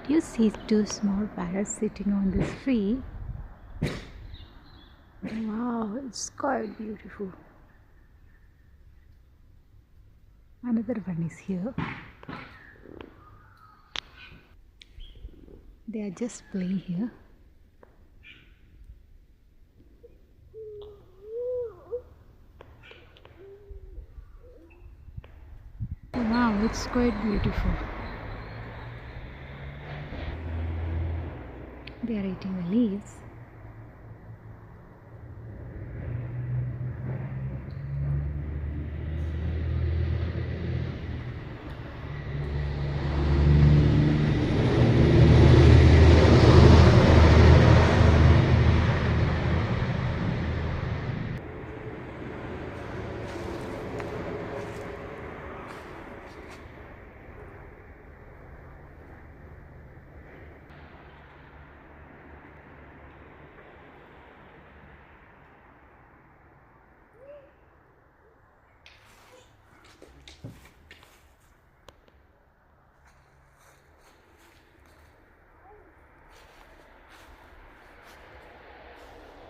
You see two small parrots sitting on this tree. Wow, it's quite beautiful. Another one is here. They are just playing here. Wow, it's quite beautiful. They are eating the leaves.